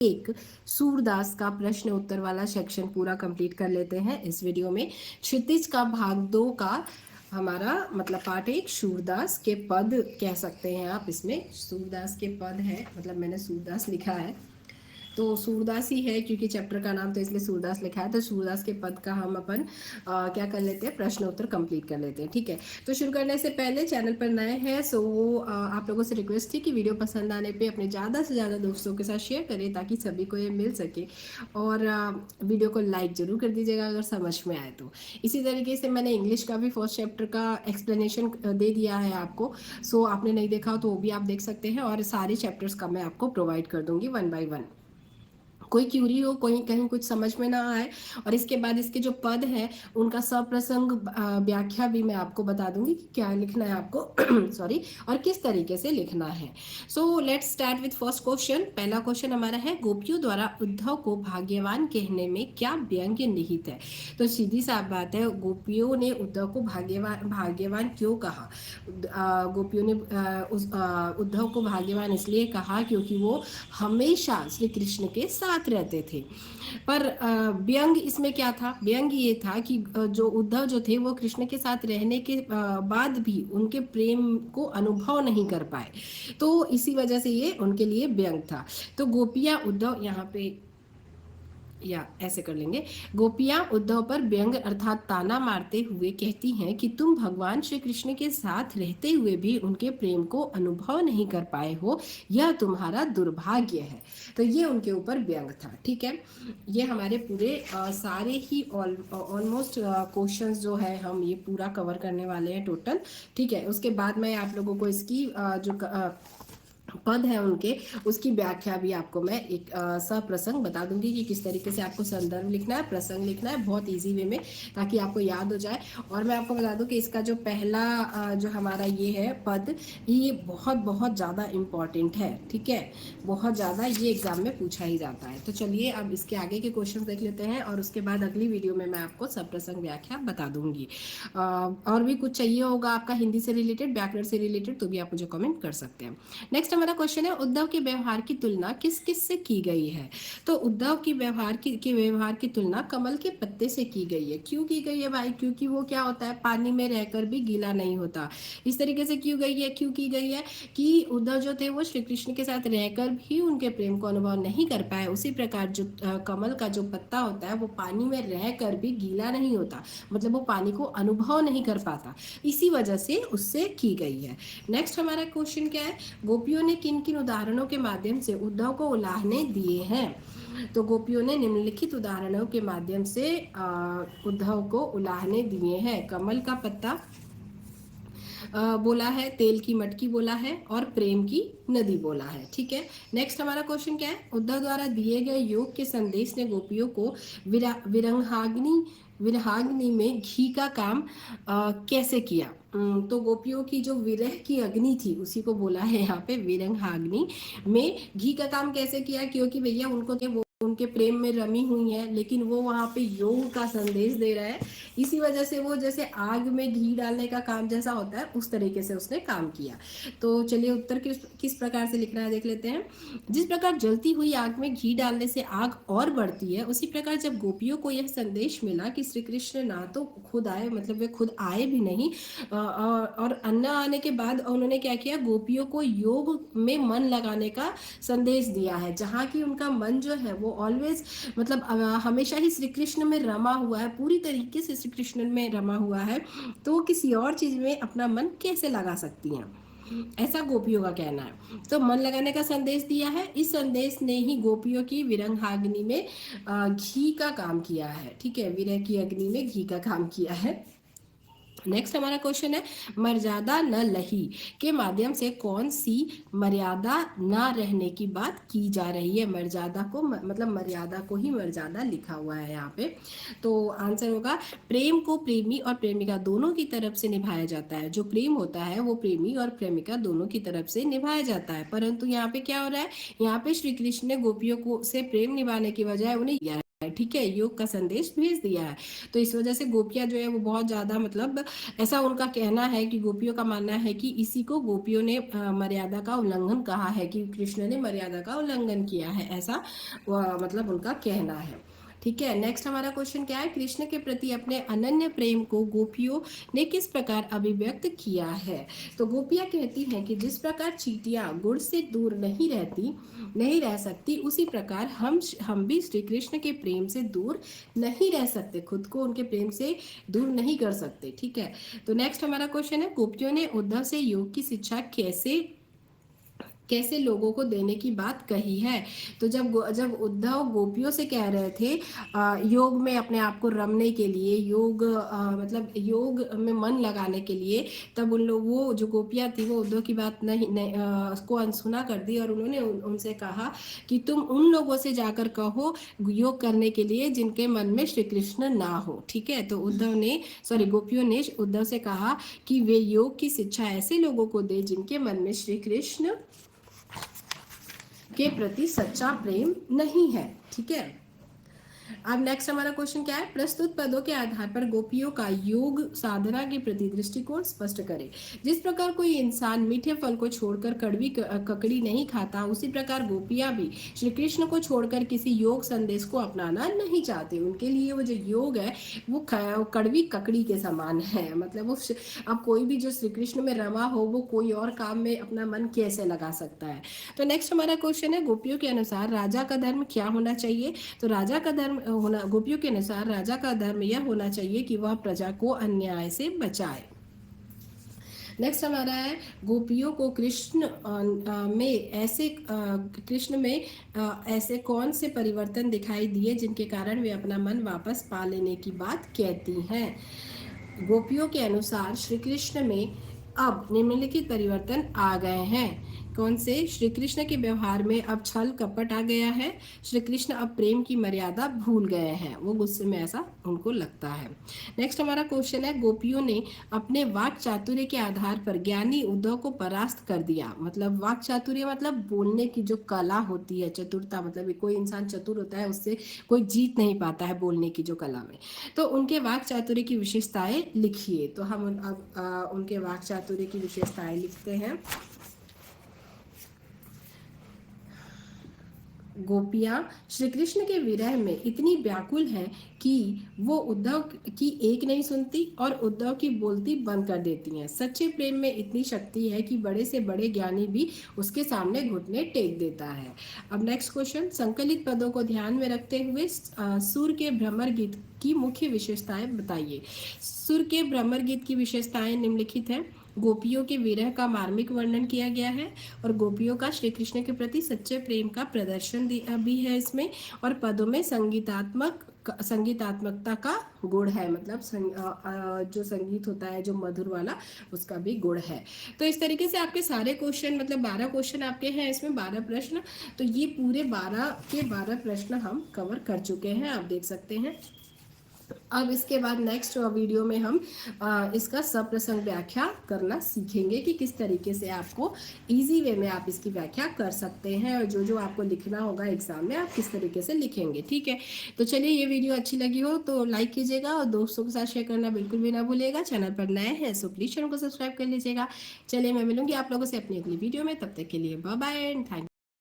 एक सूरदास का प्रश्न उत्तर वाला सेक्शन पूरा कंप्लीट कर लेते हैं इस वीडियो में। क्षितिज का भाग 2 का हमारा मतलब पार्ट 1 सूरदास के पद कह सकते हैं आप। इसमें सूरदास के पद है, मतलब मैंने सूरदास लिखा है तो सूरदास ही है क्योंकि चैप्टर का नाम तो इसलिए सूरदास लिखा है। तो सूरदास के पद का हम अपन क्या कर लेते हैं, प्रश्न उत्तर कंप्लीट कर लेते हैं। ठीक है, तो शुरू करने से पहले चैनल पर नए हैं सो आप लोगों से रिक्वेस्ट थी कि वीडियो पसंद आने पे अपने ज़्यादा से ज़्यादा दोस्तों के साथ शेयर करें ताकि सभी को ये मिल सके, और वीडियो को लाइक ज़रूर कर दीजिएगा अगर समझ में आए तो। इसी तरीके से मैंने इंग्लिश का भी फर्स्ट चैप्टर का एक्सप्लेनेशन दे दिया है आपको, सो आपने नहीं देखा हो तो वो भी आप देख सकते हैं, और सारे चैप्टर्स का मैं आपको प्रोवाइड कर दूंगी 1 बाय 1। कोई क्यूरी हो, कोई कहीं कुछ समझ में ना आए, और इसके बाद इसके जो पद हैं उनका सप्रसंग व्याख्या भी मैं आपको बता दूंगी कि क्या लिखना है आपको सॉरी, और किस तरीके से लिखना है। So let's start with first question. पहला क्वेश्चन हमारा है, गोपियों द्वारा उद्धव को भाग्यवान कहने में क्या व्यंग्य निहित है। तो सीधी साफ बात है, गोपियों ने उद्धव को भाग्यवान क्यों कहा। गोपियों ने उद्धव को भाग्यवान इसलिए कहा क्योंकि वो हमेशा श्री कृष्ण के साथ रहते थे। पर व्यंग इसमें क्या था, व्यंग ये था कि जो उद्धव जो थे वो कृष्ण के साथ रहने के बाद भी उनके प्रेम को अनुभव नहीं कर पाए, तो इसी वजह से ये उनके लिए व्यंग था। तो गोपियां उद्धव, यहाँ पे या ऐसे कर लेंगे, गोपियां उद्धव पर व्यंग अर्थात ताना मारते हुए कहती हैं कि तुम भगवान श्री कृष्ण के साथ रहते हुए भी उनके प्रेम को अनुभव नहीं कर पाए हो, यह तुम्हारा दुर्भाग्य है। तो ये उनके ऊपर व्यंग था। ठीक है, ये हमारे पूरे सारे ही ऑलमोस्ट क्वेश्चंस जो है हम ये पूरा कवर करने वाले हैं टोटल। ठीक है, उसके बाद मैं आप लोगों को इसकी जो पद है उनके, उसकी व्याख्या भी आपको मैं एक सप्रसंग बता दूंगी कि किस तरीके से आपको संदर्भ लिखना है, प्रसंग लिखना है, बहुत इजी वे में, ताकि आपको याद हो जाए। और मैं आपको बता दूं कि इसका जो पहला जो हमारा ये है पद, ये बहुत बहुत ज़्यादा इम्पॉर्टेंट है। ठीक है, बहुत ज़्यादा ये एग्जाम में पूछा ही जाता है। तो चलिए अब इसके आगे के क्वेश्चन देख लेते हैं, और उसके बाद अगली वीडियो में मैं आपको सप्रसंग व्याख्या बता दूंगी। और भी कुछ चाहिए होगा आपका हिंदी से रिलेटेड, व्याकरण से रिलेटेड, तो भी आप मुझे कमेंट कर सकते हैं। नेक्स्ट हमारा क्वेश्चन है, उद्धव के व्यवहार की तुलना किस किस से की गई है। तो उद्धव की व्यवहार की तुलना कमल के पत्ते से की गई है। क्यों की गई है भाई, क्योंकि वो क्या होता है, पानी में रहकर भी गीला नहीं होता। इस तरीके से क्यों की गई है कि उद्धव जो थे वो श्री कृष्ण के साथ रहकर भी उनके प्रेम को अनुभव नहीं कर पाए। उसी प्रकार जो कमल का जो पत्ता होता है वो पानी में रहकर भी गीला नहीं होता, मतलब वो पानी को अनुभव नहीं कर पाता, इसी वजह से उससे की गई है। नेक्स्ट हमारा क्वेश्चन क्या है, गोपियों ने किन किन उदाहरणों के माध्यम से उद्धव को उलाहने दिए हैं। तो गोपियों ने निम्नलिखित उदाहरणों के माध्यम से उद्धव को उलाहने दिए हैं। कमल का पत्ता बोला है, तेल की मटकी बोला है, और प्रेम की नदी बोला है। ठीक है, नेक्स्ट हमारा क्वेश्चन क्या है, उद्धव द्वारा दिए गए योग के संदेश ने गोपियों को विरहाग्नि में घी का काम कैसे किया। तो गोपियों की जो विरह की अग्नि थी उसी को बोला है यहाँ पे विरहाग्नि में घी का काम कैसे किया, क्योंकि भैया उनको वो उनके प्रेम में रमी हुई है, लेकिन वो वहाँ पे योग का संदेश दे रहा है, इसी वजह से वो जैसे आग में घी डालने का काम जैसा होता है उस तरीके से उसने काम किया। तो चलिए उत्तर किस प्रकार से लिखना है देख लेते हैं। जिस प्रकार जलती हुई आग में घी डालने से आग और बढ़ती है, उसी प्रकार जब गोपियों को यह संदेश मिला कि श्री कृष्ण ना तो खुद आए, मतलब वे खुद आए भी नहीं, और अन्ना आने के बाद उन्होंने क्या किया, गोपियों को योग में मन लगाने का संदेश दिया है, जहाँ की उनका मन जो है वो ऑलवेज मतलब हमेशा ही श्री कृष्ण में रमा हुआ है, पूरी तरीके से श्री कृष्ण में रमा हुआ है, तो वो किसी और चीज में अपना मन कैसे लगा सकती हैं, ऐसा गोपियों का कहना है। तो मन लगाने का संदेश दिया है, इस संदेश ने ही गोपियों की विरहाग्नि में घी का काम किया है। ठीक है, विरह की अग्नि में घी का काम किया है। नेक्स्ट हमारा क्वेश्चन है, मर्यादा न लही के माध्यम से कौन सी मर्यादा न रहने की बात की जा रही है। मर्यादा को मतलब मर्यादा को ही मर्यादा लिखा हुआ है यहाँ पे, तो आंसर होगा प्रेम को प्रेमी और प्रेमिका दोनों की तरफ से निभाया जाता है। जो प्रेम होता है वो प्रेमी और प्रेमिका दोनों की तरफ से निभाया जाता है, परंतु यहाँ पे क्या हो रहा है, यहाँ पे श्री कृष्ण ने गोपियों को से प्रेम निभाने की बजाय उन्हें ठीक है, योग का संदेश भेज दिया है। तो इस वजह से गोपियां जो है वो बहुत ज्यादा मतलब ऐसा उनका कहना है कि गोपियों का मानना है कि इसी को गोपियों ने मर्यादा का उल्लंघन कहा है, कि कृष्ण ने मर्यादा का उल्लंघन किया है, ऐसा मतलब उनका कहना है। ठीक है, नेक्स्ट हमारा क्वेश्चन क्या है, कृष्ण के प्रति अपने अनन्य प्रेम को गोपियों ने किस प्रकार अभिव्यक्त किया है। तो गोपियां कहती हैं कि जिस प्रकार चींटियां गुड़ से दूर नहीं रह सकती, उसी प्रकार हम भी श्री कृष्ण के प्रेम से दूर नहीं रह सकते, खुद को उनके प्रेम से दूर नहीं कर सकते। ठीक है, तो नेक्स्ट हमारा क्वेश्चन है, गोपियों ने उद्धव से योग की शिक्षा कैसे लोगों को देने की बात कही है। तो जब उद्धव गोपियों से कह रहे थे योग में अपने आप को रमने के लिए, योग मतलब योग में मन लगाने के लिए, तब उन लोग वो जो गोपियां थी वो उद्धव की बात को अनसुना कर दी और उन्होंने उनसे कहा कि तुम उन लोगों से जाकर कहो योग करने के लिए जिनके मन में श्री कृष्ण ना हो। ठीक है, तो गोपियों ने उद्धव से कहा कि वे योग की शिक्षा ऐसे लोगों को दे जिनके मन में श्री कृष्ण के प्रति सच्चा प्रेम नहीं है। ठीक है, अब नेक्स्ट हमारा क्वेश्चन क्या है, प्रस्तुत पदों के आधार पर गोपियों का योग साधना के प्रति दृष्टिकोण स्पष्ट करें। जिस प्रकार कोई इंसान मीठे फल को छोड़कर कड़वी ककड़ी नहीं खाता, उसी प्रकार गोपियां भी श्री कृष्ण को छोड़कर किसी योग संदेश को अपनाना नहीं चाहते। उनके लिए वो जो योग है वो कड़वी ककड़ी के समान है। मतलब वो अब कोई भी जो श्री कृष्ण में रमा हो वो कोई और काम में अपना मन कैसे लगा सकता है। तो नेक्स्ट हमारा क्वेश्चन है, गोपियों के अनुसार राजा का धर्म क्या होना चाहिए। तो राजा का धर्म गोपियों के अनुसार राजा का धर्म यह होना चाहिए कि वह प्रजा को अन्याय से बचाए। नेक्स्ट हमारा है, गोपियों को कृष्ण में ऐसे कौन से परिवर्तन दिखाई दिए जिनके कारण वे अपना मन वापस पा लेने की बात कहती हैं। गोपियों के अनुसार श्री कृष्ण में अब निम्नलिखित परिवर्तन आ गए हैं। कौन से, श्री कृष्ण के व्यवहार में अब छल कपट आ गया है, श्री कृष्ण अब प्रेम की मर्यादा भूल गए हैं, वो गुस्से में ऐसा उनको लगता है। नेक्स्ट हमारा क्वेश्चन है, गोपियों ने अपने वाक चातुर्य के आधार पर ज्ञानी उद्धव को परास्त कर दिया। मतलब वाक चातुर्य मतलब बोलने की जो कला होती है, चतुरता, मतलब कोई इंसान चतुर होता है उससे कोई जीत नहीं पाता है बोलने की जो कला में। तो उनके वाक चातुर्य की विशेषताएं लिखिए। तो हम अब उनके वाक चातुर्य की विशेषताएं लिखते हैं। गोपियां श्री कृष्ण के विरह में इतनी व्याकुल हैं कि वो उद्धव की एक नहीं सुनती और उद्धव की बोलती बंद कर देती हैं। सच्चे प्रेम में इतनी शक्ति है कि बड़े से बड़े ज्ञानी भी उसके सामने घुटने टेक देता है। अब नेक्स्ट क्वेश्चन, संकलित पदों को ध्यान में रखते हुए सुर के भ्रमर गीत की मुख्य विशेषताएं बताइए। सुर के भ्रमर गीत की विशेषताएं निम्नलिखित है। गोपियों के विरह का मार्मिक वर्णन किया गया है और गोपियों का श्री कृष्ण के प्रति सच्चे प्रेम का प्रदर्शन भी है इसमें, और पदों में संगीतात्मकता का गुण है। मतलब जो संगीत होता है जो मधुर वाला, उसका भी गुण है। तो इस तरीके से आपके सारे क्वेश्चन, मतलब 12 क्वेश्चन आपके हैं इसमें, 12 प्रश्न। तो ये पूरे 12 के 12 प्रश्न हम कवर कर चुके हैं, आप देख सकते हैं। अब इसके बाद नेक्स्ट वीडियो में हम इसका सप्रसंग व्याख्या करना सीखेंगे कि किस तरीके से आपको इजी वे में आप इसकी व्याख्या कर सकते हैं, और जो जो आपको लिखना होगा एग्जाम में आप किस तरीके से लिखेंगे। ठीक है, तो चलिए, ये वीडियो अच्छी लगी हो तो लाइक कीजिएगा और दोस्तों के साथ शेयर करना बिल्कुल भी ना भूलिएगा। चैनल पर नए हैं सो प्लीज चैनल को सब्सक्राइब कर लीजिएगा। चलिए, मैं मिलूंगी आप लोगों से अपनी अगली वीडियो में, तब तक के लिए बाय बाय एंड थैंक